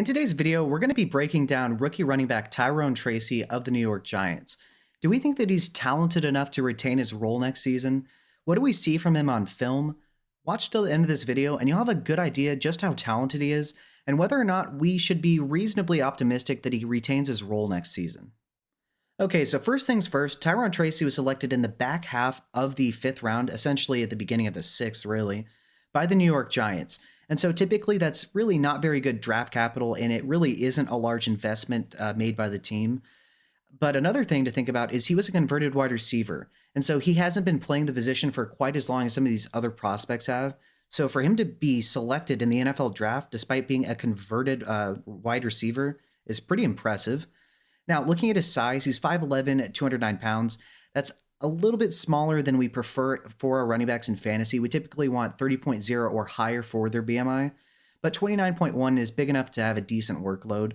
In today's video, we're going to be breaking down rookie running back Tyrone Tracy of the New York Giants. Do we think that he's talented enough to retain his role next season? What do we see from him on film? Watch till the end of this video and you'll have a good idea just how talented he is and whether or not we should be reasonably optimistic that he retains his role next season. Okay, so first things first, Tyrone Tracy was selected in the back half of the 5th round, essentially at the beginning of the 6th, really, by the New York Giants. And so typically that's really not very good draft capital, and it really isn't a large investment made by the team. But another thing to think about is he was a converted wide receiver. And so he hasn't been playing the position for quite as long as some of these other prospects have. So for him to be selected in the NFL draft, despite being a converted wide receiver, is pretty impressive. Now, looking at his size, he's 5'11", 209 pounds. That's a little bit smaller than we prefer for our running backs in fantasy. We typically want 30.0 or higher for their BMI, but 29.1 is big enough to have a decent workload.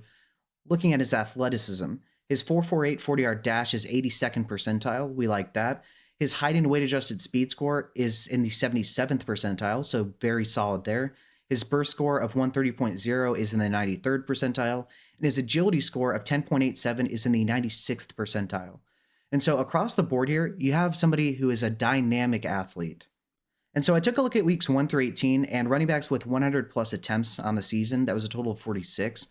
Looking at his athleticism, his 4.48 40-yard dash is 82nd percentile. We like that. His height and weight adjusted speed score is in the 77th percentile, so very solid there. His burst score of 130.0 is in the 93rd percentile, and his agility score of 10.87 is in the 96th percentile. And so across the board here, you have somebody who is a dynamic athlete. And so I took a look at weeks 1 through 18 and running backs with 100 plus attempts on the season. That was a total of 46.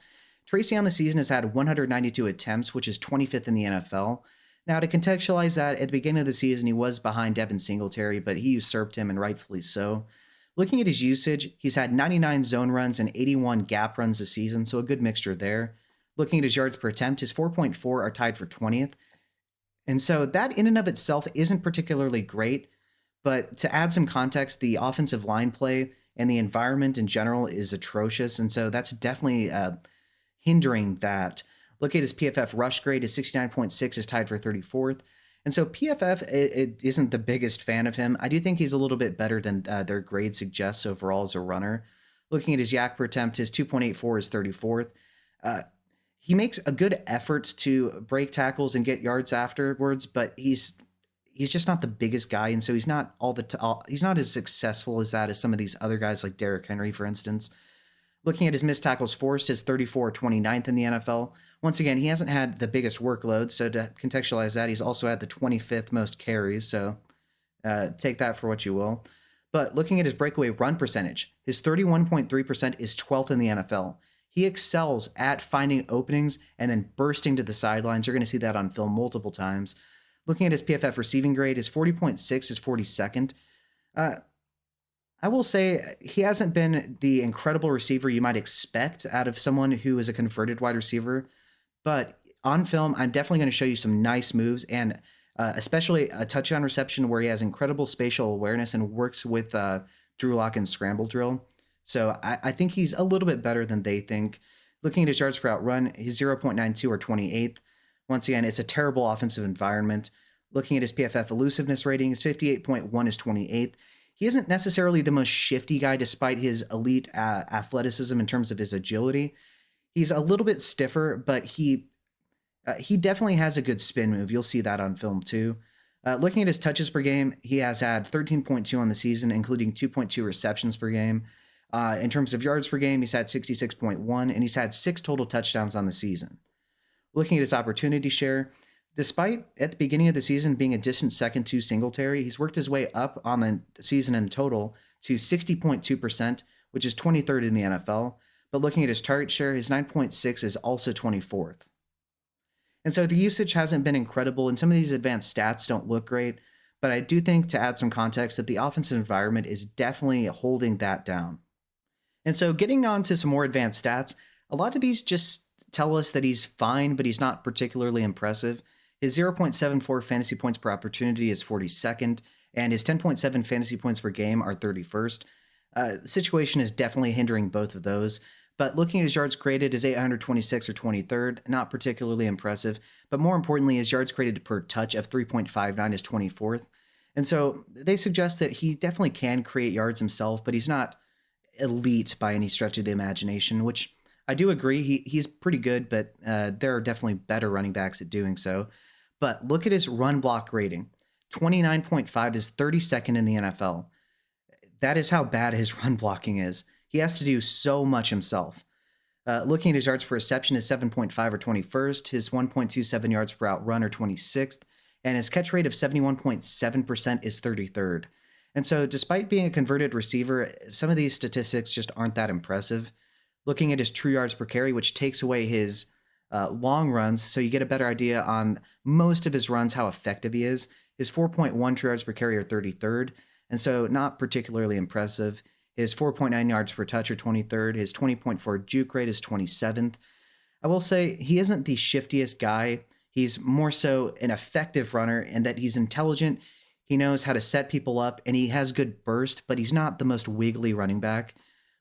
Tracy on the season has had 192 attempts, which is 25th in the NFL. Now, to contextualize that, at the beginning of the season, he was behind Devin Singletary, but he usurped him, and rightfully so. Looking at his usage, he's had 99 zone runs and 81 gap runs this season, so a good mixture there. Looking at his yards per attempt, his 4.4 are tied for 20th. And so that in and of itself isn't particularly great, but to add some context, the offensive line play and the environment in general is atrocious, and so that's definitely hindering that. Look at his PFF rush grade, his 69.6 is tied for 34th. And so PFF it isn't the biggest fan of him. I do think he's a little bit better than their grade suggests overall as a runner. Looking at his yak per attempt, his 2.84 is 34th. He makes a good effort to break tackles and get yards afterwards, but he's just not the biggest guy, and so he's not he's not as successful as that as some of these other guys like Derrick Henry, for instance. Looking at his missed tackles forced, his 34 29th in the NFL. Once again, he hasn't had the biggest workload, so to contextualize that, he's also had the 25th most carries, so take that for what you will. But looking at his breakaway run percentage, his 31.3% is 12th in the NFL. He excels at finding openings and then bursting to the sidelines. You're going to see that on film multiple times. Looking at his PFF receiving grade, his 40.6 is 42nd. I will say he hasn't been the incredible receiver you might expect out of someone who is a converted wide receiver, but on film, I'm definitely going to show you some nice moves and especially a touchdown reception where he has incredible spatial awareness and works with Drew Lock and scramble drill. So I think he's a little bit better than they think. Looking at his yards per out run, his 0.92 or 28th. Once again, it's a terrible offensive environment. Looking at his PFF elusiveness rating, his 58.1 is 28th. He isn't necessarily the most shifty guy despite his elite athleticism in terms of his agility. He's a little bit stiffer, but he definitely has a good spin move. You'll see that on film too. Looking at his touches per game, he has had 13.2 on the season, including 2.2 receptions per game. In terms of yards per game, he's had 66.1, and he's had 6 total touchdowns on the season. Looking at his opportunity share, despite at the beginning of the season being a distant second to Singletary, he's worked his way up on the season in total to 60.2%, which is 23rd in the NFL. But looking at his target share, his 9.6 is also 24th. And so the usage hasn't been incredible, and some of these advanced stats don't look great, but I do think, to add some context, that the offensive environment is definitely holding that down. And so getting on to some more advanced stats, a lot of these just tell us that he's fine, but he's not particularly impressive. His 0.74 fantasy points per opportunity is 42nd, and his 10.7 fantasy points per game are 31st. The situation is definitely hindering both of those. But looking at his yards created, his 826 or 23rd, not particularly impressive. But more importantly, his yards created per touch of 3.59 is 24th. And so they suggest that he definitely can create yards himself, but he's not elite by any stretch of the imagination, which I do agree. He's pretty good, but there are definitely better running backs at doing so. But look at his run block rating. 29.5 is 32nd in the NFL. That is how bad his run blocking is. He has to do so much himself. Looking at his yards per reception, his 7.5 or 21st, his 1.27 yards per out run or 26th, and his catch rate of 71.7% is 33rd. And so, despite being a converted receiver, some of these statistics just aren't that impressive. Looking at his true yards per carry, which takes away his long runs, so you get a better idea on most of his runs, how effective he is. His 4.1 true yards per carry are 33rd, and so not particularly impressive. His 4.9 yards per touch are 23rd. His 20.4 juke rate is 27th. I will say he isn't the shiftiest guy. He's more so an effective runner in that he's intelligent. He knows how to set people up and he has good burst, but he's not the most wiggly running back.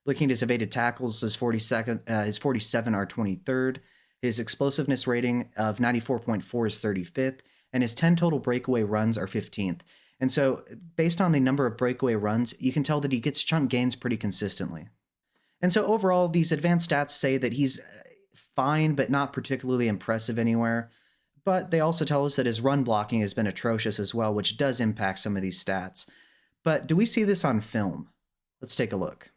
Looking at his evaded tackles, his 47 are 23rd. His explosiveness rating of 94.4 is 35th, and his 10 total breakaway runs are 15th. And so, based on the number of breakaway runs, you can tell that he gets chunk gains pretty consistently. And so, overall, these advanced stats say that he's fine, but not particularly impressive anywhere. But they also tell us that his run blocking has been atrocious as well, which does impact some of these stats. But do we see this on film? Let's take a look.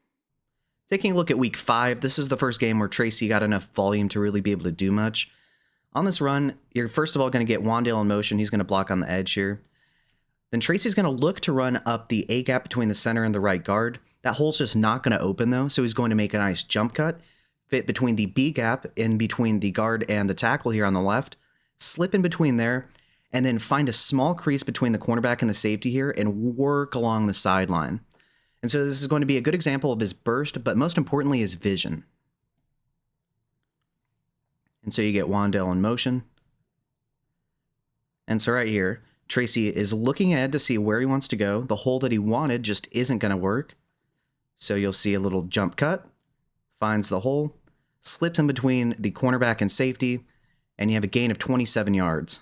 Taking a look at week 5, this is the first game where Tracy got enough volume to really be able to do much. On this run, you're first of all going to get Wandale in motion. He's going to block on the edge here. Then Tracy's going to look to run up the A gap between the center and the right guard. That hole's just not going to open though, so he's going to make a nice jump cut, fit between the B gap in between the guard and the tackle here on the left, slip in between there, and then find a small crease between the cornerback and the safety here and work along the sideline. And so this is going to be a good example of his burst, but most importantly, his vision. And so you get Wandale in motion. And so right here, Tracy is looking ahead to see where he wants to go. The hole that he wanted just isn't going to work. So you'll see a little jump cut, finds the hole, slips in between the cornerback and safety, and you have a gain of 27 yards.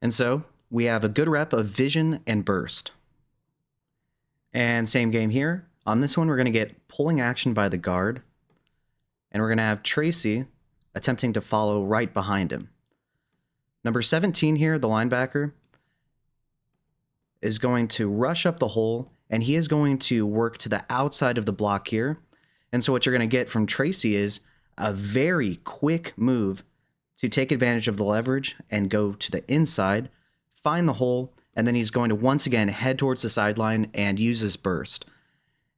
And so we have a good rep of vision and burst. And same game here. On this one, we're going to get pulling action by the guard. And we're going to have Tracy attempting to follow right behind him. Number 17 here, the linebacker, is going to rush up the hole. And he is going to work to the outside of the block here. And so what you're going to get from Tracy is a very quick move to take advantage of the leverage and go to the inside, find the hole, and then he's going to once again head towards the sideline and use his burst.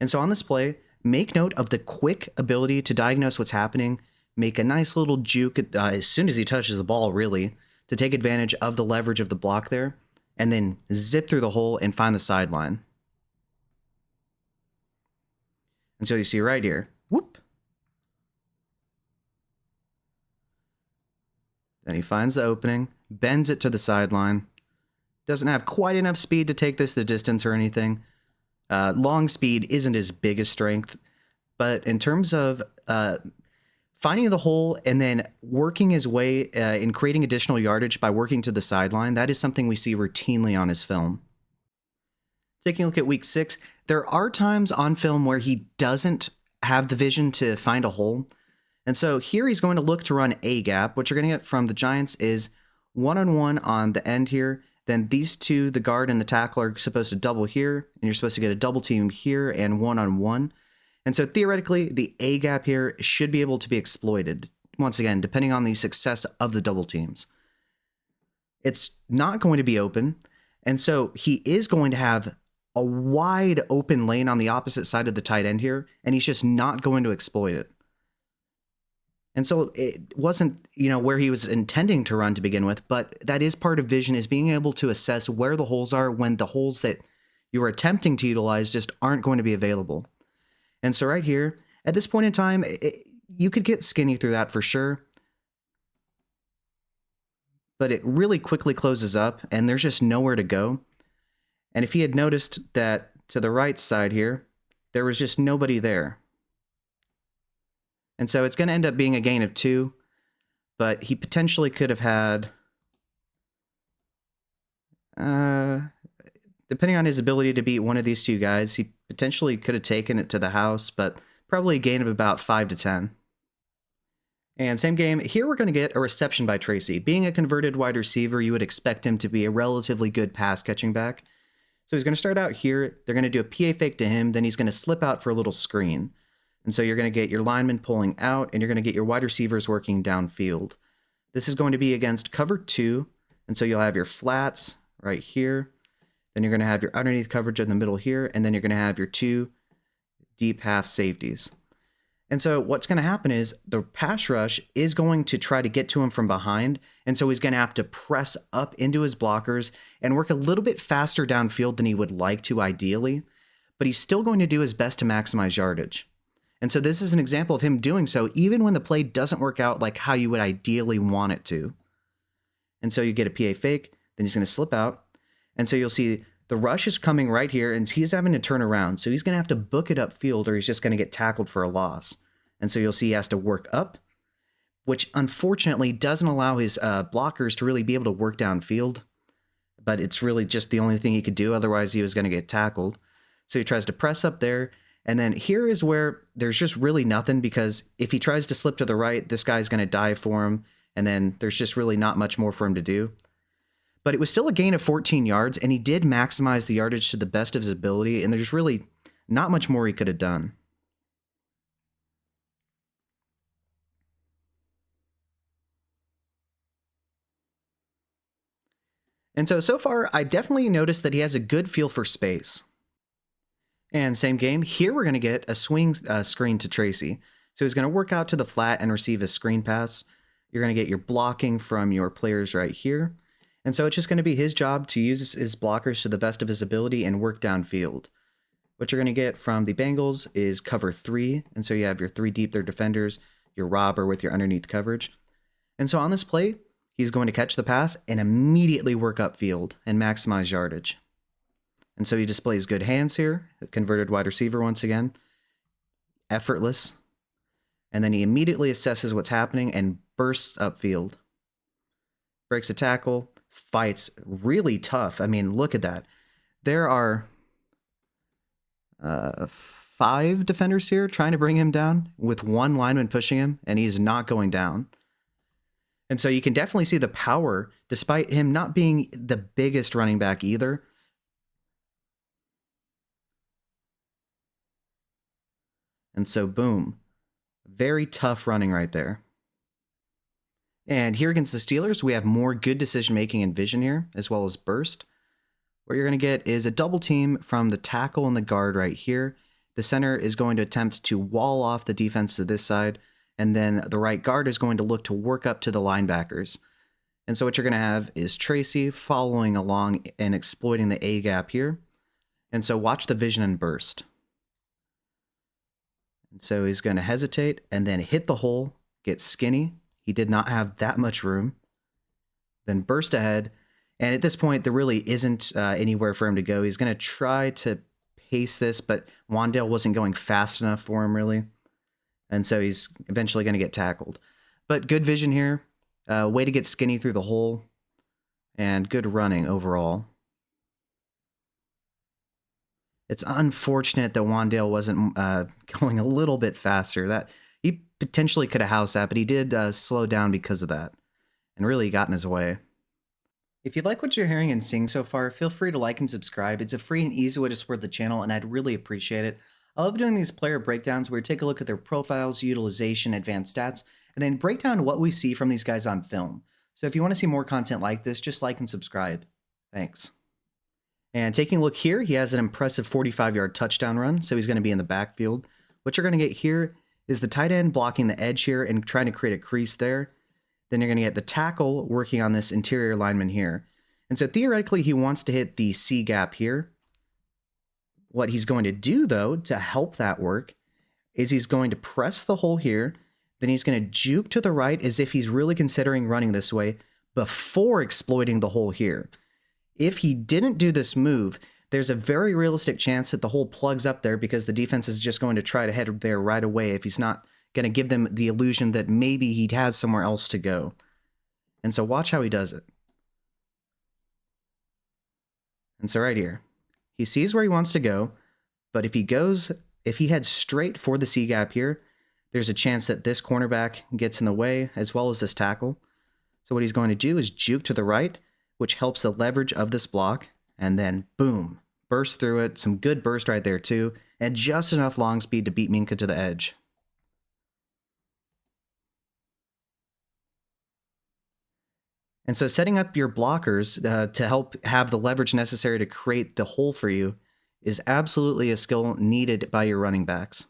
And so on this play, make note of the quick ability to diagnose what's happening, make a nice little juke as soon as he touches the ball, really, to take advantage of the leverage of the block there, and then zip through the hole and find the sideline. And so you see right here, whoop. Then he finds the opening, bends it to the sideline. Doesn't have quite enough speed to take this the distance or anything. Long speed isn't his biggest strength. But in terms of finding the hole and then working his way in creating additional yardage by working to the sideline, that is something we see routinely on his film. Taking a look at week 6, there are times on film where he doesn't have the vision to find a hole. And so here he's going to look to run A gap. What you're going to get from the Giants is one-on-one on the end here. Then these two, the guard and the tackle, are supposed to double here. And you're supposed to get a double team here and one-on-one. And so theoretically, the A gap here should be able to be exploited. Once again, depending on the success of the double teams. It's not going to be open. And so he is going to have a wide open lane on the opposite side of the tight end here. And he's just not going to exploit it. And so it wasn't, where he was intending to run to begin with, but that is part of vision, is being able to assess where the holes are when the holes that you are attempting to utilize just aren't going to be available. And so right here, at this point in time, you could get skinny through that for sure. But it really quickly closes up and there's just nowhere to go. And if he had noticed that to the right side here, there was just nobody there. And so it's going to end up being a gain of 2, but he potentially could have had, depending on his ability to beat one of these two guys, he potentially could have taken it to the house, but probably a gain of about 5 to 10. And same game, here we're going to get a reception by Tracy. Being a converted wide receiver, you would expect him to be a relatively good pass catching back. So he's going to start out here. They're going to do a PA fake to him. Then he's going to slip out for a little screen. And so you're going to get your lineman pulling out, and you're going to get your wide receivers working downfield. This is going to be against cover 2. And so you'll have your flats right here. Then you're going to have your underneath coverage in the middle here. And then you're going to have your 2 deep half safeties. And so what's going to happen is the pass rush is going to try to get to him from behind. And so he's going to have to press up into his blockers and work a little bit faster downfield than he would like to ideally. But he's still going to do his best to maximize yardage. And so this is an example of him doing so even when the play doesn't work out like how you would ideally want it to. And so you get a PA fake, then he's going to slip out. And so you'll see the rush is coming right here, and he's having to turn around. So he's going to have to book it upfield, or he's just going to get tackled for a loss. And so you'll see he has to work up, which unfortunately doesn't allow his blockers to really be able to work downfield. But it's really just the only thing he could do. Otherwise, he was going to get tackled. So he tries to press up there. And then here is where there's just really nothing, because if he tries to slip to the right, this guy's going to dive for him. And then there's just really not much more for him to do. But it was still a gain of 14 yards, and he did maximize the yardage to the best of his ability, and there's really not much more he could have done. And so far, I definitely noticed that he has a good feel for space. And same game, here we're going to get a swing screen to Tracy. So he's going to work out to the flat and receive a screen pass. You're going to get your blocking from your players right here. And so it's just going to be his job to use his blockers to the best of his ability and work downfield. What you're going to get from the Bengals is cover 3. And so you have your 3 deep, their defenders, your robber with your underneath coverage. And so on this play, he's going to catch the pass and immediately work upfield and maximize yardage. And so he displays good hands here, a converted wide receiver once again, effortless. And then he immediately assesses what's happening and bursts upfield. Breaks a tackle, fights really tough. I mean, look at that. There are 5 defenders here trying to bring him down with 1 lineman pushing him, and he's not going down. And so you can definitely see the power, despite him not being the biggest running back either. And so, boom. Very tough running right there. And here against the Steelers, we have more good decision-making and vision here, as well as burst. What you're going to get is a double team from the tackle and the guard right here. The center is going to attempt to wall off the defense to this side, and then the right guard is going to look to work up to the linebackers. And so what you're going to have is Tracy following along and exploiting the A gap here. And so watch the vision and burst. And so he's going to hesitate and then hit the hole, get skinny. He did not have that much room. Then burst ahead. And at this point, there really isn't anywhere for him to go. He's going to try to pace this, but Wandale wasn't going fast enough for him, really. And so he's eventually going to get tackled. But good vision here. Way to get skinny through the hole. And good running overall. It's unfortunate that Wandale wasn't going a little bit faster. That he potentially could have housed that, but he did slow down because of that. And really got in his way. If you like what you're hearing and seeing so far, feel free to like and subscribe. It's a free and easy way to support the channel, and I'd really appreciate it. I love doing these player breakdowns where we take a look at their profiles, utilization, advanced stats, and then break down what we see from these guys on film. So if you want to see more content like this, just like and subscribe. Thanks. And taking a look here, he has an impressive 45-yard touchdown run, so he's going to be in the backfield. What you're going to get here is the tight end blocking the edge here and trying to create a crease there. Then you're going to get the tackle working on this interior lineman here. And so theoretically, he wants to hit the C gap here. What he's going to do, though, to help that work, is he's going to press the hole here. Then he's going to juke to the right as if he's really considering running this way before exploiting the hole here. If he didn't do this move, there's a very realistic chance that the hole plugs up there because the defense is just going to try to head there right away if he's not going to give them the illusion that maybe he has somewhere else to go. And so watch how he does it. And so right here, he sees where he wants to go, but if he heads straight for the C gap here, there's a chance that this cornerback gets in the way as well as this tackle. So what he's going to do is juke to the right, which helps the leverage of this block, and then boom, burst through it. Some good burst right there too, and just enough long speed to beat Minka to the edge. And so setting up your blockers to help have the leverage necessary to create the hole for you is absolutely a skill needed by your running backs.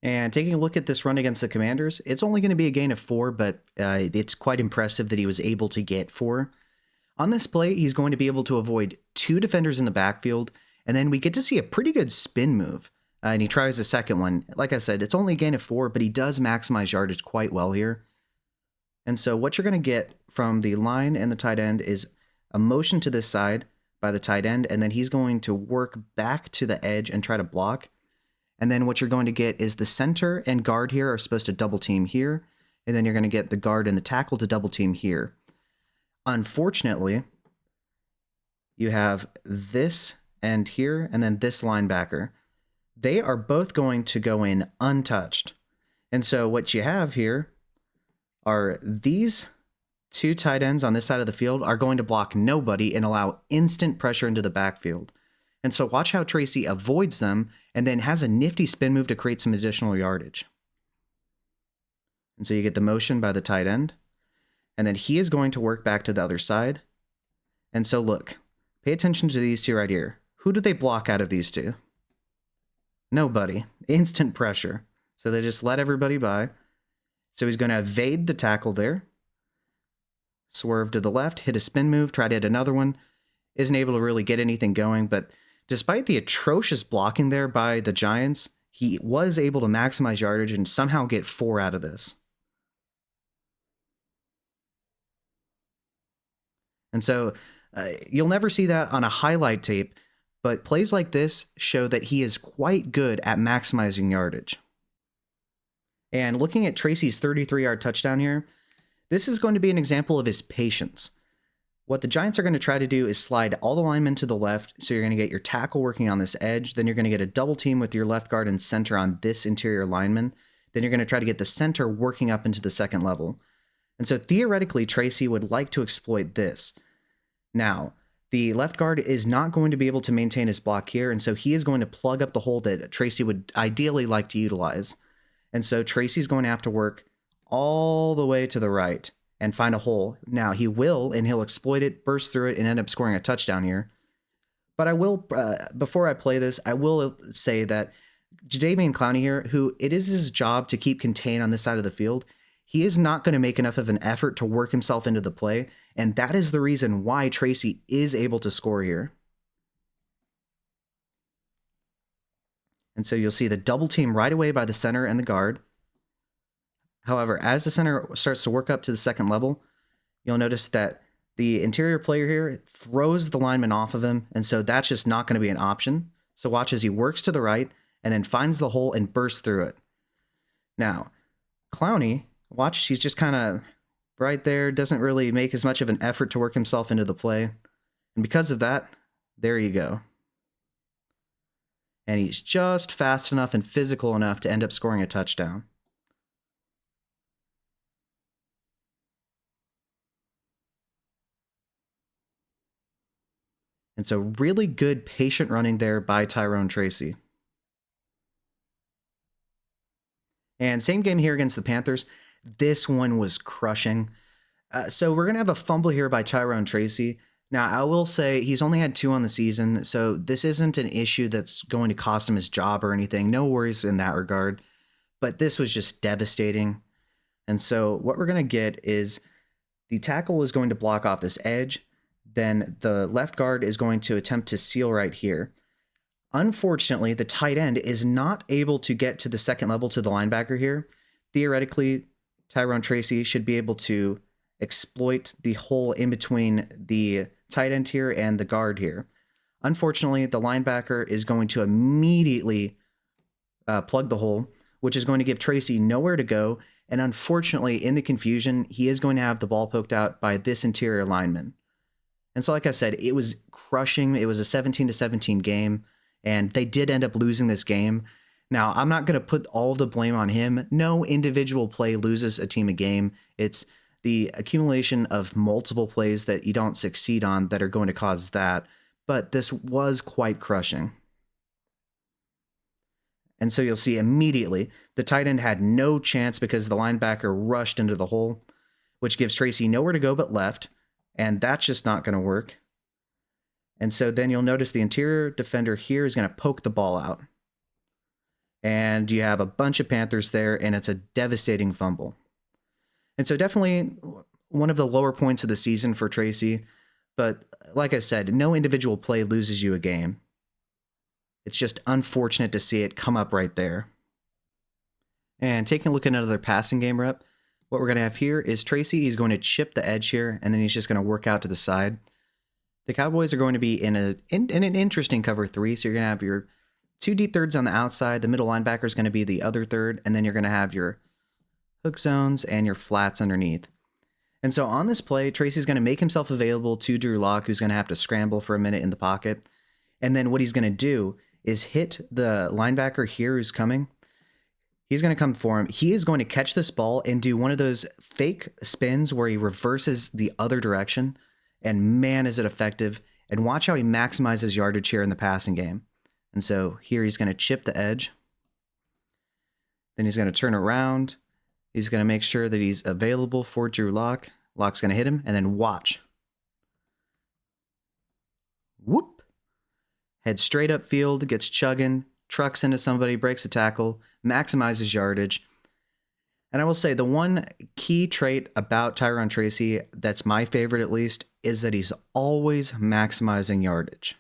And taking a look at this run against the Commanders, it's only going to be a gain of 4, but it's quite impressive that he was able to get 4. On this play, he's going to be able to avoid 2 defenders in the backfield, and then we get to see a pretty good spin move. And he tries a second one. Like I said, it's only a gain of 4, but he does maximize yardage quite well here. And so what you're going to get from the line and the tight end is a motion to this side by the tight end, and then he's going to work back to the edge and try to block. And then what you're going to get is the center and guard here are supposed to double team here, and then you're going to get the guard and the tackle to double team here. Unfortunately, you have this end here and then this linebacker. They are both going to go in untouched. And so what you have here are these 2 tight ends on this side of the field are going to block nobody and allow instant pressure into the backfield. And so watch how Tracy avoids them and then has a nifty spin move to create some additional yardage. And so you get the motion by the tight end, and then he is going to work back to the other side. And so look, pay attention to these 2 right here. Who do they block out of these 2? Nobody. Instant pressure. So they just let everybody by. So he's going to evade the tackle there. Swerve to the left, hit a spin move, try to hit another one. Isn't able to really get anything going, but despite the atrocious blocking there by the Giants, he was able to maximize yardage and somehow get 4 out of this. And so you'll never see that on a highlight tape, but plays like this show that he is quite good at maximizing yardage. And looking at Tracy's 33-yard touchdown here, this is going to be an example of his patience. What the Giants are going to try to do is slide all the linemen to the left, so you're going to get your tackle working on this edge, then you're going to get a double team with your left guard and center on this interior lineman, then you're going to try to get the center working up into the second level. And so theoretically, Tracy would like to exploit this. Now, the left guard is not going to be able to maintain his block here, and so he is going to plug up the hole that Tracy would ideally like to utilize. And so Tracy's going to have to work all the way to the right and find a hole. Now, he will, and he'll exploit it, burst through it, and end up scoring a touchdown here. But I will, before I play this, I will say that Jadeveon Clowney here, who it is his job to keep contained on this side of the field, he is not going to make enough of an effort to work himself into the play, and that is the reason why Tracy is able to score here. And so you'll see the double team right away by the center and the guard. However, as the center starts to work up to the second level, you'll notice that the interior player here throws the lineman off of him, and so that's just not going to be an option. So watch as he works to the right and then finds the hole and bursts through it. Now, Clowney, watch, he's just kind of right there, doesn't really make as much of an effort to work himself into the play. And because of that, there you go. And he's just fast enough and physical enough to end up scoring a touchdown. And so really good patient running there by Tyrone Tracy. And same game here against the Panthers. This one was crushing. So we're going to have a fumble here by Tyrone Tracy. Now, I will say he's only had 2 on the season, so this isn't an issue that's going to cost him his job or anything. No worries in that regard. But this was just devastating. And so what we're going to get is the tackle is going to block off this edge. Then the left guard is going to attempt to seal right here. Unfortunately, the tight end is not able to get to the second level to the linebacker here. Theoretically, Tyrone Tracy should be able to exploit the hole in between the tight end here and the guard here. Unfortunately, the linebacker is going to immediately plug the hole, which is going to give Tracy nowhere to go. And unfortunately, in the confusion, he is going to have the ball poked out by this interior lineman. And so, like I said, it was crushing. It was a 17-17 game, and they did end up losing this game. Now, I'm not going to put all the blame on him. No individual play loses a team a game. It's the accumulation of multiple plays that you don't succeed on that are going to cause that. But this was quite crushing. And so you'll see immediately the tight end had no chance because the linebacker rushed into the hole, which gives Tracy nowhere to go but left. And that's just not going to work. And so then you'll notice the interior defender here is going to poke the ball out. And you have a bunch of Panthers there, and it's a devastating fumble. And so definitely one of the lower points of the season for Tracy. But like I said, no individual play loses you a game. It's just unfortunate to see it come up right there. And taking a look at another passing game rep, what we're going to have here is Tracy. He's going to chip the edge here, and then he's just going to work out to the side. The Cowboys are going to be in an interesting cover 3, so you're going to have your 2 deep thirds on the outside. The middle linebacker is going to be the other third, and then you're going to have your hook zones and your flats underneath. And so on this play, Tracy's going to make himself available to Drew Lock, who's going to have to scramble for a minute in the pocket. And then what he's going to do is hit the linebacker here who's coming. He's going to come for him. He is going to catch this ball and do one of those fake spins where he reverses the other direction. And man, is it effective. And watch how he maximizes yardage here in the passing game. And so here he's going to chip the edge. Then he's going to turn around. He's going to make sure that he's available for Drew Lock. Lock's going to hit him, and then watch. Whoop. Head straight up field, gets chugging, trucks into somebody, breaks a tackle, maximizes yardage. And I will say the one key trait about Tyrone Tracy that's my favorite at least is that he's always maximizing yardage.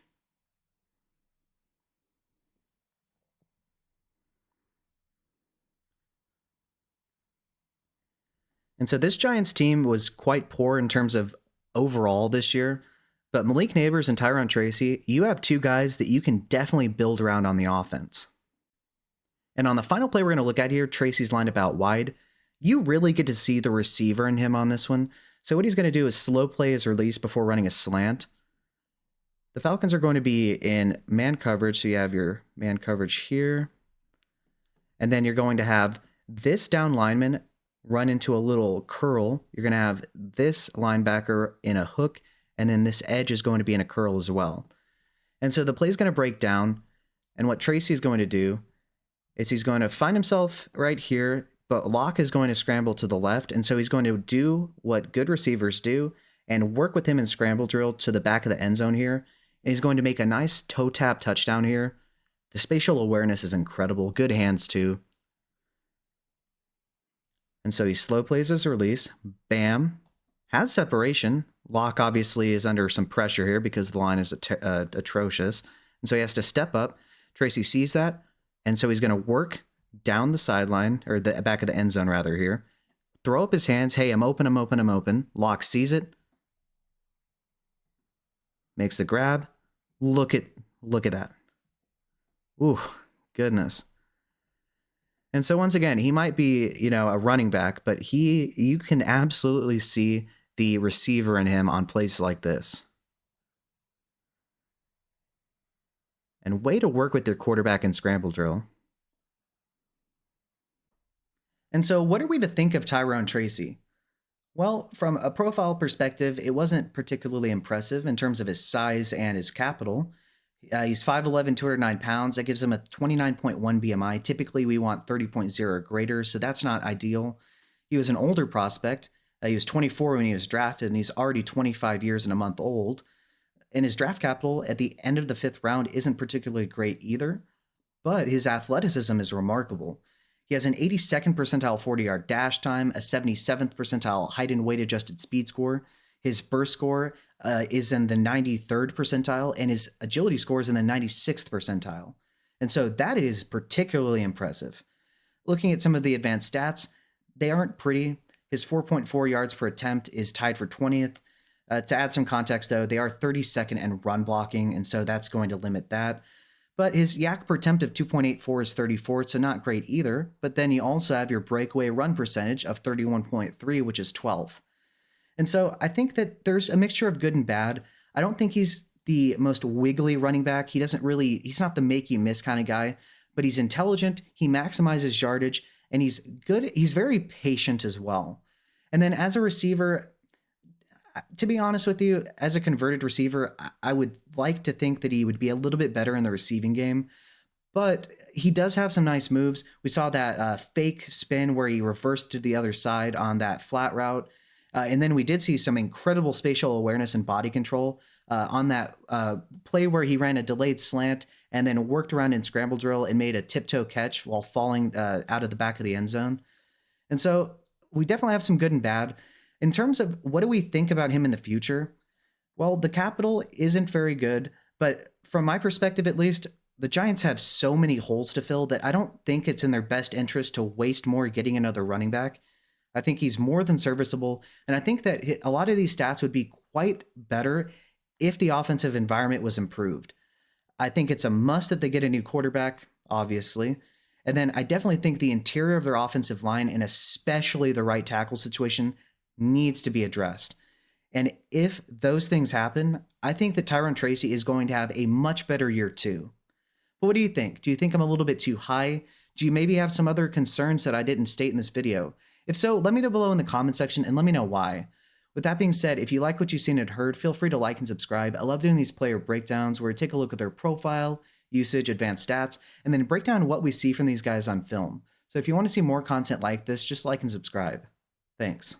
And so this Giants team was quite poor in terms of overall this year. But Malik Neighbors and Tyrone Tracy, you have 2 guys that you can definitely build around on the offense. And on the final play we're going to look at here, Tracy's lined up out wide. You really get to see the receiver in him on this one. So what he's going to do is slow play his release before running a slant. The Falcons are going to be in man coverage, so you have your man coverage here. And then you're going to have this down lineman run into a little curl. You're going to have this linebacker in a hook, and then this edge is going to be in a curl as well. And so the play is going to break down, and what Tracy is going to do is he's going to find himself right here, but Locke is going to scramble to the left, and so he's going to do what good receivers do and work with him in scramble drill to the back of the end zone here. And he's going to make a nice toe tap touchdown here. The spatial awareness is incredible. Good hands too. And so he slow plays his release. Bam. Has separation. Locke obviously is under some pressure here because the line is atrocious. And so he has to step up. Tracy sees that. And so he's going to work down the sideline, or the back of the end zone rather here. Throw up his hands. Hey, I'm open, I'm open, I'm open. Locke sees it. Makes the grab. Look at that. Ooh, goodness. And so once again, he might be, a running back, but you can absolutely see the receiver in him on plays like this. And way to work with their quarterback in scramble drill. And so what are we to think of Tyrone Tracy? Well, from a profile perspective, it wasn't particularly impressive in terms of his size and his capital. He's 5'11", 209 pounds. That gives him a 29.1 BMI. Typically, we want 30.0 or greater, so that's not ideal. He was an older prospect. He was 24 when he was drafted, and he's already 25 years and a month old. And his draft capital at the end of the 5th round isn't particularly great either, but his athleticism is remarkable. He has an 82nd percentile 40-yard dash time, a 77th percentile height and weight adjusted speed score. His burst score is in the 93rd percentile, and his agility score is in the 96th percentile. And so that is particularly impressive. Looking at some of the advanced stats, they aren't pretty. His 4.4 yards per attempt is tied for 20th. To add some context, though, they are 32nd in run blocking, and so that's going to limit that. But his yak per attempt of 2.84 is 34th, so not great either. But then you also have your breakaway run percentage of 31.3, which is 12th. And so I think that there's a mixture of good and bad. I don't think he's the most wiggly running back. He's not the make you miss kind of guy, but he's intelligent, he maximizes yardage, and he's good. He's very patient as well. And then as a receiver, to be honest with you, as a converted receiver, I would like to think that he would be a little bit better in the receiving game, but he does have some nice moves. We saw that fake spin where he reversed to the other side on that flat route. And then we did see some incredible spatial awareness and body control on that play where he ran a delayed slant and then worked around in scramble drill and made a tiptoe catch while falling out of the back of the end zone. And so we definitely have some good and bad. In terms of what do we think about him in the future? Well, the capital isn't very good, but from my perspective at least, the Giants have so many holes to fill that I don't think it's in their best interest to waste more getting another running back. I think he's more than serviceable, and I think that a lot of these stats would be quite better if the offensive environment was improved. I think it's a must that they get a new quarterback, obviously. And then I definitely think the interior of their offensive line, and especially the right tackle situation, needs to be addressed. And if those things happen, I think that Tyrone Tracy is going to have a much better year too. But what do you think? Do you think I'm a little bit too high? Do you maybe have some other concerns that I didn't state in this video? If so, let me know below in the comment section and let me know why. With that being said, if you like what you've seen and heard, feel free to like and subscribe. I love doing these player breakdowns where we take a look at their profile, usage, advanced stats, and then break down what we see from these guys on film. So if you want to see more content like this, just like and subscribe. Thanks.